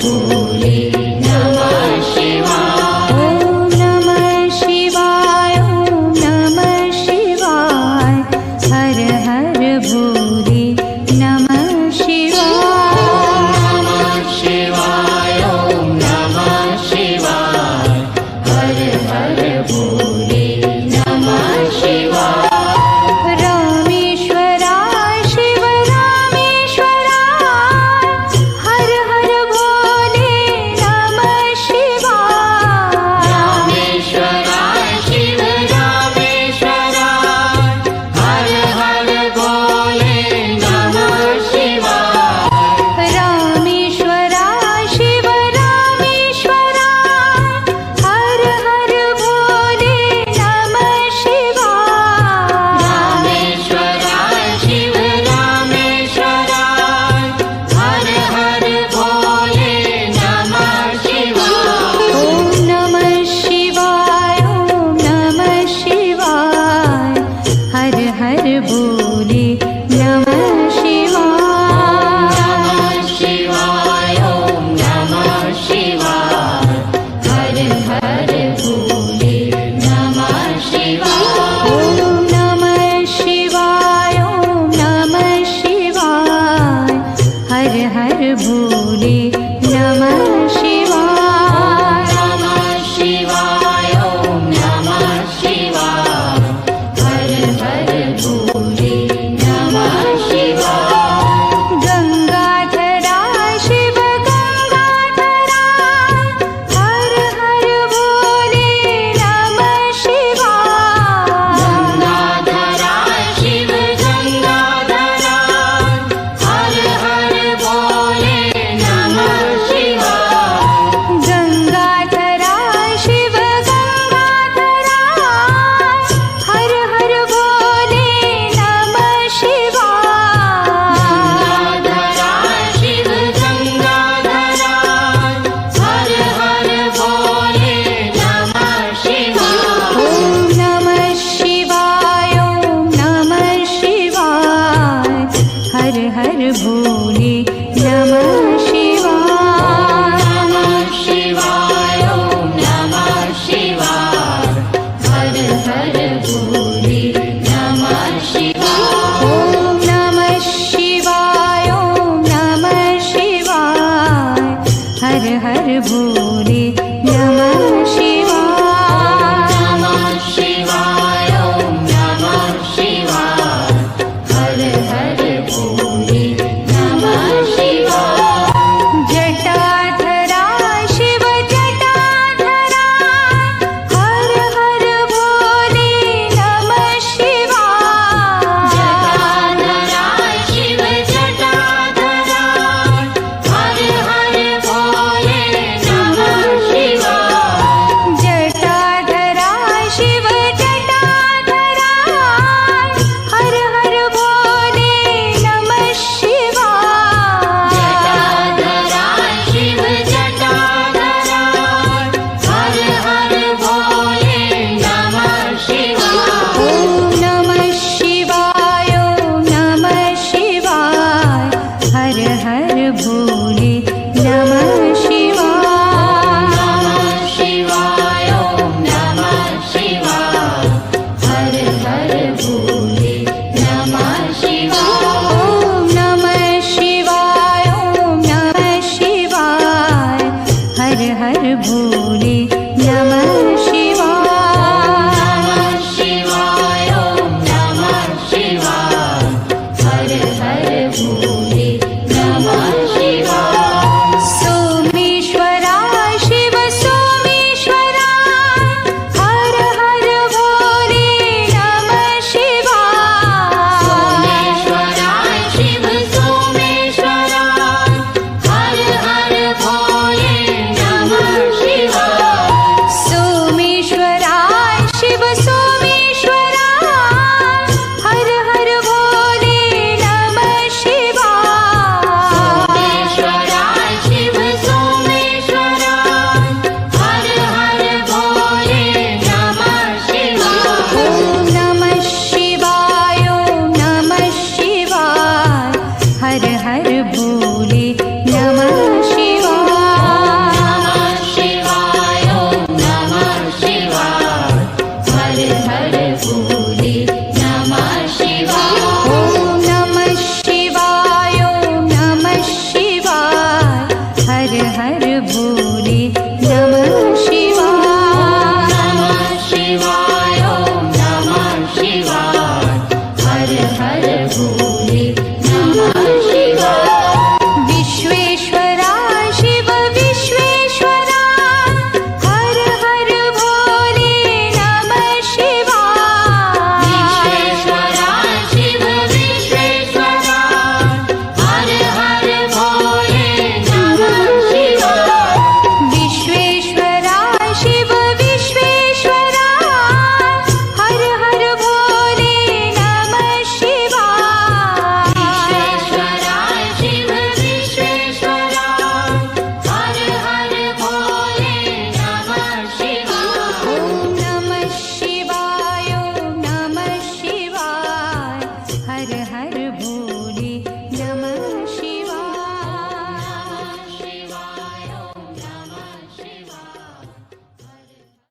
भोले नमः शिवाय। ॐ नमः शिवाय ॐ नमः शिवाय हर हर भोले नमः शिवाय। नमः शिवाय ॐ नमः शिवाय हर हर भोले नमः शिवाय। रामेश्वराय शिव रामेश्वराय हर हर भोले नमः शिवाय। रामेश्वराय शिव रामेश्वराय हर हर भोले नमः शिवाय। रामेश्वराय शिव रामेश्वराय हर हर भोले नमः शिवाय। रामेश्वराय शिव रामेश्वराय हर हर भोले नमः शिवाय। ॐ नमः शिवाय ॐ नमः शिवाय हर हर भोले नमः शिवाय। नमः शिवाय ॐ नमः शिवाय हर हर भोले नमः शिवाय। ॐ नमः शिवाय ॐ नमः शिवाय हर हर भोले नमः शिवाय। नमः शिवाय ॐ नमः शिवाय हर हर भोले नमः शिवाय। गंगाधराय शिव गंगाधराय हर हर भोले नमः शिवाय। गंगाधराय शिव गंगाधराय हर हर भोले नमः शिवाय। गंगाधराय शिव गंगाधराय हर हर भोले नमः शिवाय। गंगाधराय शिव गंगाधराय हर हर भोले नमः शिवाय। ॐ नमः शिवाय ॐ नमः शिवाय हर हर भोले नमः शिवाय। नमः शिवाय ॐ नमः शिवाय हर हर भोले नमः शिवाय। ॐ नमः शिवाय ॐ नमः शिवाय हर हर भोले